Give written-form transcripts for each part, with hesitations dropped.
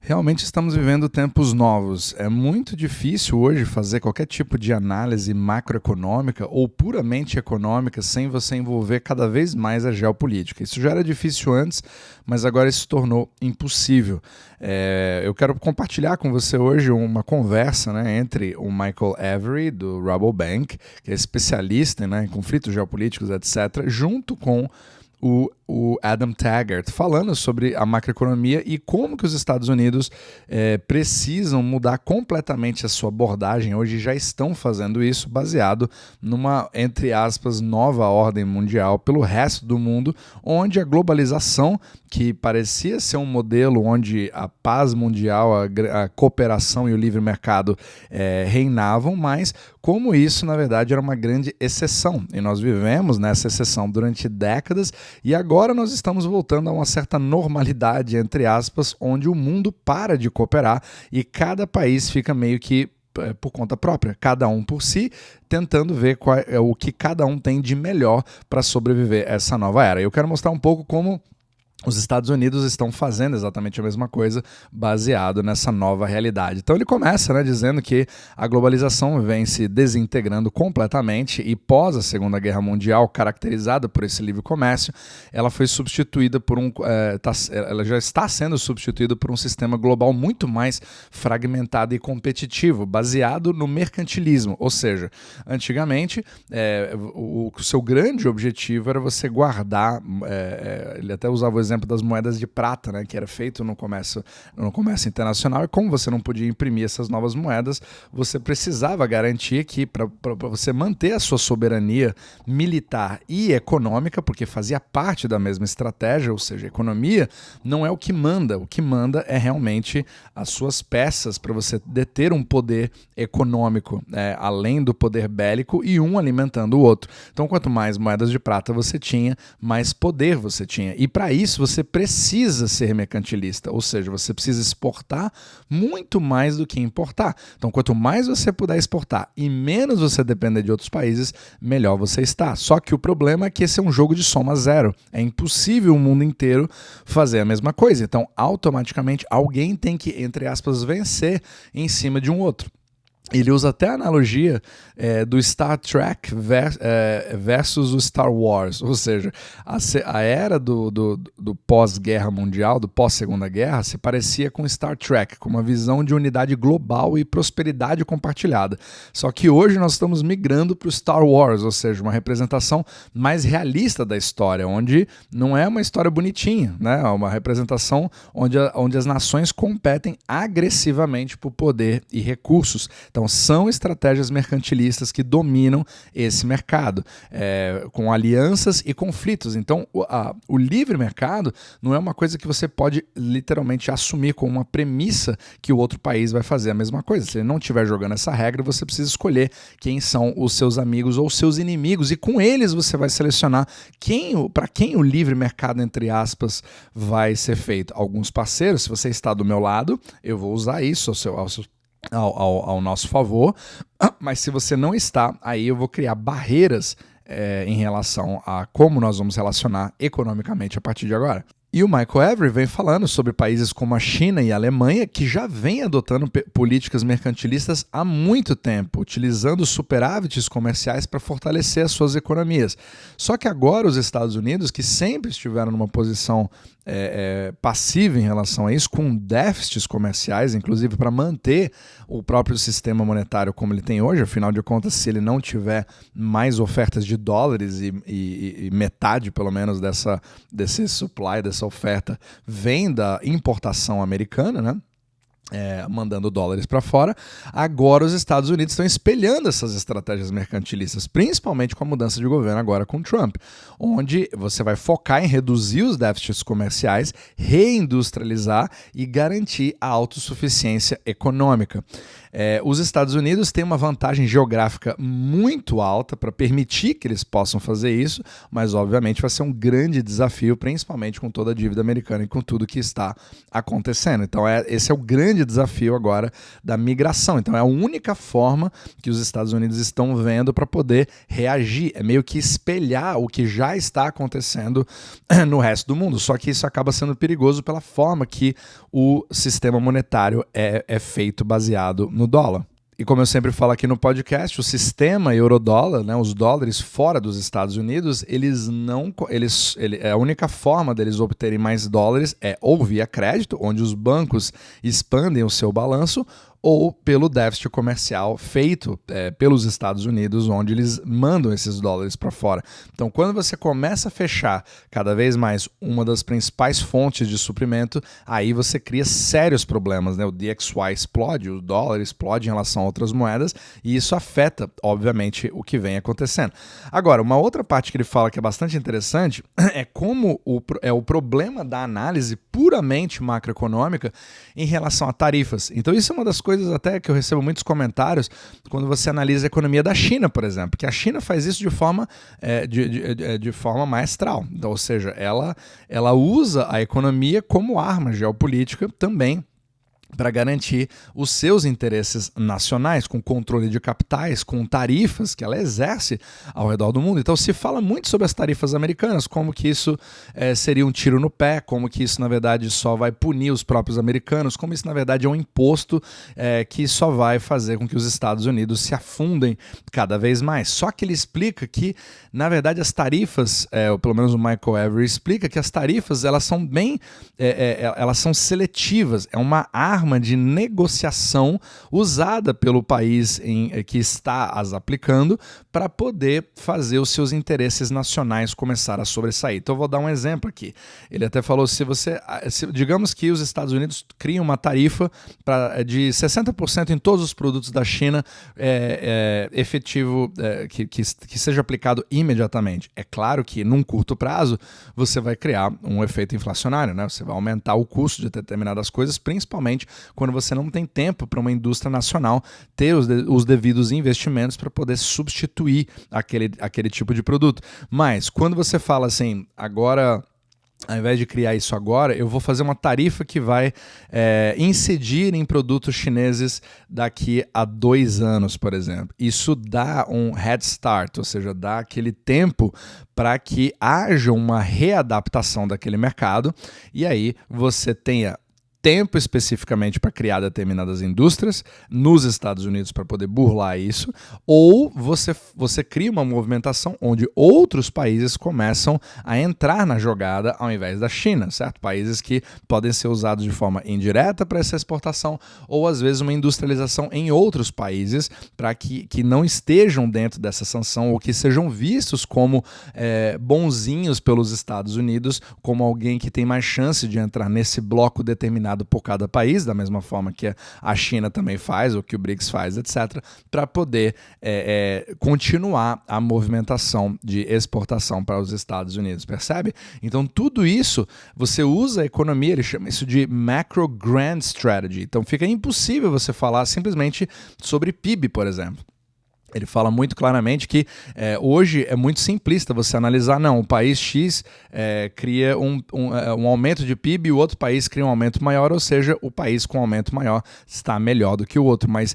Realmente estamos vivendo tempos novos. É muito difícil hoje fazer qualquer tipo de análise macroeconômica ou puramente econômica sem você envolver cada vez mais a geopolítica. Isso já era difícil antes, mas agora isso se tornou impossível. Eu quero compartilhar com você hoje uma conversa, né, entre o Michael Every, do Rabobank, que é especialista, né, em conflitos geopolíticos, etc., junto com o Adam Taggart, falando sobre a macroeconomia e como que os Estados Unidos precisam mudar completamente a sua abordagem. Hoje já estão fazendo isso baseado numa, entre aspas, nova ordem mundial pelo resto do mundo, onde a globalização, que parecia ser um modelo onde a paz mundial, a cooperação e o livre mercado reinavam, mas como isso, na verdade, era uma grande exceção. E nós vivemos nessa exceção durante décadas e agora nós estamos voltando a uma certa normalidade, entre aspas, onde o mundo para de cooperar e cada país fica meio que por conta própria, cada um por si, tentando ver o que cada um tem de melhor para sobreviver a essa nova era. Eu quero mostrar um pouco como os Estados Unidos estão fazendo exatamente a mesma coisa baseado nessa nova realidade. Então ele começa, né, dizendo que a globalização vem se desintegrando completamente e pós a Segunda Guerra Mundial, caracterizada por esse livre comércio, ela foi substituída por ela já está sendo substituída por um sistema global muito mais fragmentado e competitivo, baseado no mercantilismo. Ou seja, antigamente o seu grande objetivo era você guardar, ele até usava o exemplo das moedas de prata, né, que era feito no comércio internacional, e como você não podia imprimir essas novas moedas, você precisava garantir que para você manter a sua soberania militar e econômica, porque fazia parte da mesma estratégia, ou seja, a economia não é o que manda é realmente as suas peças para você deter um poder econômico, além do poder bélico, e um alimentando o outro. Então, quanto mais moedas de prata você tinha, mais poder você tinha. E para isso você precisa ser mercantilista, ou seja, você precisa exportar muito mais do que importar. Então, quanto mais você puder exportar e menos você depender de outros países, melhor você está. Só que o problema é que esse é um jogo de soma zero. É impossível o mundo inteiro fazer a mesma coisa. Então, automaticamente, alguém tem que, entre aspas, vencer em cima de um outro. Ele usa até a analogia do Star Trek versus o Star Wars, ou seja, a era do pós-guerra mundial, do pós-segunda guerra, se parecia com Star Trek, com uma visão de unidade global e prosperidade compartilhada. Só que hoje nós estamos migrando para o Star Wars, ou seja, uma representação mais realista da história, onde não é uma história bonitinha, né? É uma representação onde as nações competem agressivamente por poder e recursos. Então, são estratégias mercantilistas que dominam esse mercado, com alianças e conflitos. Então, o livre mercado não é uma coisa que você pode literalmente assumir como uma premissa que o outro país vai fazer a mesma coisa. Se ele não estiver jogando essa regra, você precisa escolher quem são os seus amigos ou seus inimigos, e com eles você vai selecionar para quem o livre mercado, entre aspas, vai ser feito. Alguns parceiros, se você está do meu lado, eu vou usar isso ao nosso favor, mas se você não está, aí eu vou criar barreiras em relação a como nós vamos relacionar economicamente a partir de agora. E o Michael Every vem falando sobre países como a China e a Alemanha, que já vêm adotando políticas mercantilistas há muito tempo, utilizando superávites comerciais para fortalecer as suas economias. Só que agora os Estados Unidos, que sempre estiveram numa posição passiva em relação a isso, com déficits comerciais, inclusive para manter o próprio sistema monetário como ele tem hoje. Afinal de contas, se ele não tiver mais ofertas de dólares e metade, pelo menos, desse supply, dessa oferta, vem da importação americana, né? Mandando dólares para fora, agora os Estados Unidos estão espelhando essas estratégias mercantilistas, principalmente com a mudança de governo agora com Trump, onde você vai focar em reduzir os déficits comerciais, reindustrializar e garantir a autossuficiência econômica. Os Estados Unidos têm uma vantagem geográfica muito alta para permitir que eles possam fazer isso, mas obviamente vai ser um grande desafio, principalmente com toda a dívida americana e com tudo que está acontecendo. Então esse é o grande grande desafio agora da migração. Então é a única forma que os Estados Unidos estão vendo para poder reagir. É meio que espelhar o que já está acontecendo no resto do mundo. Só que isso acaba sendo perigoso pela forma que o sistema monetário é feito baseado no dólar. E como eu sempre falo aqui no podcast, o sistema euro-dólar, né, os dólares fora dos Estados Unidos, a única forma deles obterem mais dólares é ou via crédito, onde os bancos expandem o seu balanço, ou pelo déficit comercial feito pelos Estados Unidos, onde eles mandam esses dólares para fora. Então, quando você começa a fechar cada vez mais uma das principais fontes de suprimento, aí você cria sérios problemas, né? O DXY explode, o dólar explode em relação a outras moedas, e isso afeta, obviamente, o que vem acontecendo. Agora, uma outra parte que ele fala que é bastante interessante é como o problema da análise puramente macroeconômica em relação a tarifas. Então, isso é uma das coisas até que eu recebo muitos comentários quando você analisa a economia da China, por exemplo, que a China faz isso de forma maestral. Então, ou seja, ela usa a economia como arma geopolítica também para garantir os seus interesses nacionais, com controle de capitais, com tarifas que ela exerce ao redor do mundo. Então se fala muito sobre as tarifas americanas, como que isso seria um tiro no pé, como que isso na verdade só vai punir os próprios americanos, como isso na verdade é um imposto que só vai fazer com que os Estados Unidos se afundem cada vez mais. Só que ele explica que na verdade as tarifas, ou pelo menos o Michael Every explica que as tarifas elas são elas são seletivas, é uma arma de negociação usada pelo país que está as aplicando para poder fazer os seus interesses nacionais começar a sobressair. Então eu vou dar um exemplo aqui. Ele até falou, digamos que os Estados Unidos criam uma tarifa de 60% em todos os produtos da China efetivo, que seja aplicado imediatamente. É claro que num curto prazo você vai criar um efeito inflacionário, né? Você vai aumentar o custo de determinadas coisas, principalmente quando você não tem tempo para uma indústria nacional ter os devidos investimentos para poder substituir aquele tipo de produto. Mas quando você fala assim, agora, ao invés de criar isso agora, eu vou fazer uma tarifa que vai incidir em produtos chineses daqui a 2 anos, por exemplo. Isso dá um head start, ou seja, dá aquele tempo para que haja uma readaptação daquele mercado e aí você tenha tempo especificamente para criar determinadas indústrias nos Estados Unidos para poder burlar isso, ou você cria uma movimentação onde outros países começam a entrar na jogada ao invés da China, certo? Países que podem ser usados de forma indireta para essa exportação ou às vezes uma industrialização em outros países para que não estejam dentro dessa sanção ou que sejam vistos como bonzinhos pelos Estados Unidos, como alguém que tem mais chance de entrar nesse bloco determinado por cada país, da mesma forma que a China também faz, ou que o BRICS faz, etc., para poder continuar a movimentação de exportação para os Estados Unidos, percebe? Então tudo isso, você usa a economia, ele chama isso de macro grand strategy, então fica impossível você falar simplesmente sobre PIB, por exemplo. Ele fala muito claramente que hoje é muito simplista você analisar, não, o país X cria um aumento de PIB e o outro país cria um aumento maior, ou seja, o país com aumento maior está melhor do que o outro, mas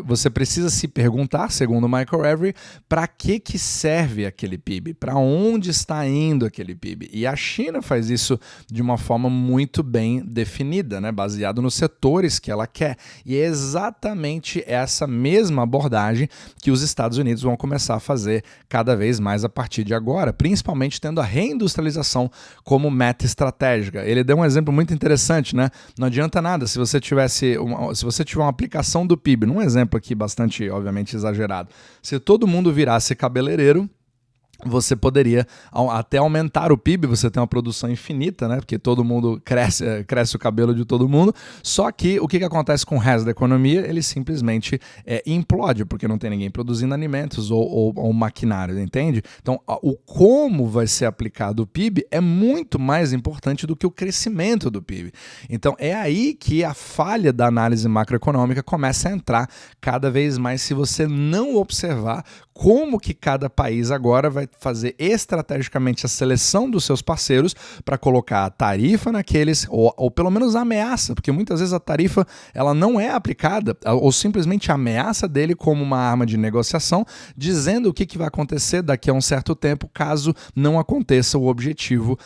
você precisa se perguntar, segundo o Michael Every, para que serve aquele PIB? Para onde está indo aquele PIB? E a China faz isso de uma forma muito bem definida, né? Baseado nos setores que ela quer. E é exatamente essa mesma abordagem que os Estados Unidos vão começar a fazer cada vez mais a partir de agora, principalmente tendo a reindustrialização como meta estratégica. Ele deu um exemplo muito interessante, né? Não adianta nada se você tiver uma aplicação do PIB, num exemplo aqui bastante, obviamente, exagerado. Se todo mundo virasse cabeleireiro, você poderia até aumentar o PIB, você tem uma produção infinita, né? Porque todo mundo cresce o cabelo de todo mundo, só que o que acontece com o resto da economia? Ele simplesmente implode, porque não tem ninguém produzindo alimentos ou maquinário, entende? Então, o como vai ser aplicado o PIB é muito mais importante do que o crescimento do PIB. Então, é aí que a falha da análise macroeconômica começa a entrar cada vez mais se você não observar como que cada país agora vai vai fazer estrategicamente a seleção dos seus parceiros para colocar a tarifa naqueles, ou pelo menos a ameaça, porque muitas vezes a tarifa ela não é aplicada, ou simplesmente a ameaça dele como uma arma de negociação, dizendo o que vai acontecer daqui a um certo tempo, caso não aconteça o objetivo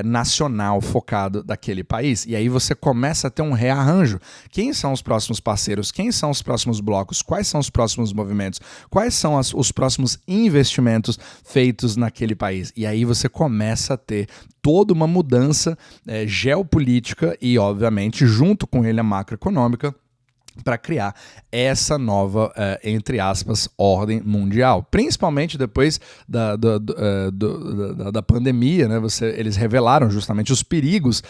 nacional focado daquele país. E aí você começa a ter um rearranjo. Quem são os próximos parceiros? Quem são os próximos blocos? Quais são os próximos movimentos? Quais são os próximos investimentos feitos naquele país? E aí você começa a ter toda uma mudança geopolítica e, obviamente, junto com ele a macroeconômica, para criar essa nova, entre aspas, ordem mundial. Principalmente depois da pandemia, né? Eles revelaram justamente os perigos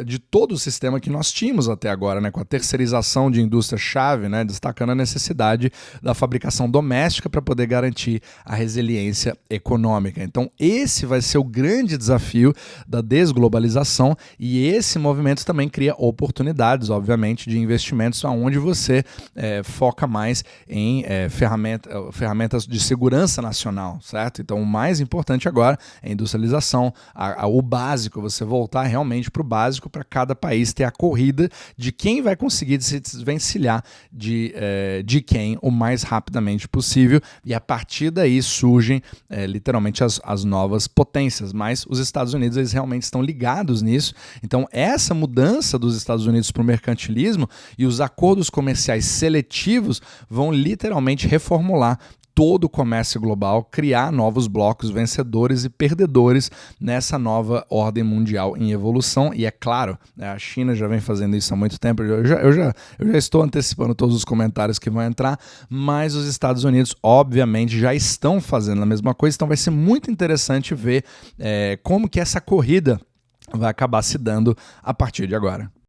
de todo o sistema que nós tínhamos até agora, né? Com a terceirização de indústria-chave, né? Destacando a necessidade da fabricação doméstica para poder garantir a resiliência econômica. Então, esse vai ser o grande desafio da desglobalização, e esse movimento também cria oportunidades, obviamente, de investimentos onde você foca mais em ferramentas de segurança nacional, certo? Então, o mais importante agora é a industrialização, o básico, você voltar realmente para o básico, para cada país ter a corrida de quem vai conseguir se desvencilhar de quem o mais rapidamente possível, e a partir daí surgem literalmente as novas potências, mas os Estados Unidos eles realmente estão ligados nisso. Então essa mudança dos Estados Unidos para o mercantilismo e os acordos comerciais seletivos vão literalmente reformular todo o comércio global, criar novos blocos vencedores e perdedores nessa nova ordem mundial em evolução. E é claro, a China já vem fazendo isso há muito tempo, eu já estou antecipando todos os comentários que vão entrar, mas os Estados Unidos obviamente já estão fazendo a mesma coisa, então vai ser muito interessante ver como que essa corrida vai acabar se dando a partir de agora.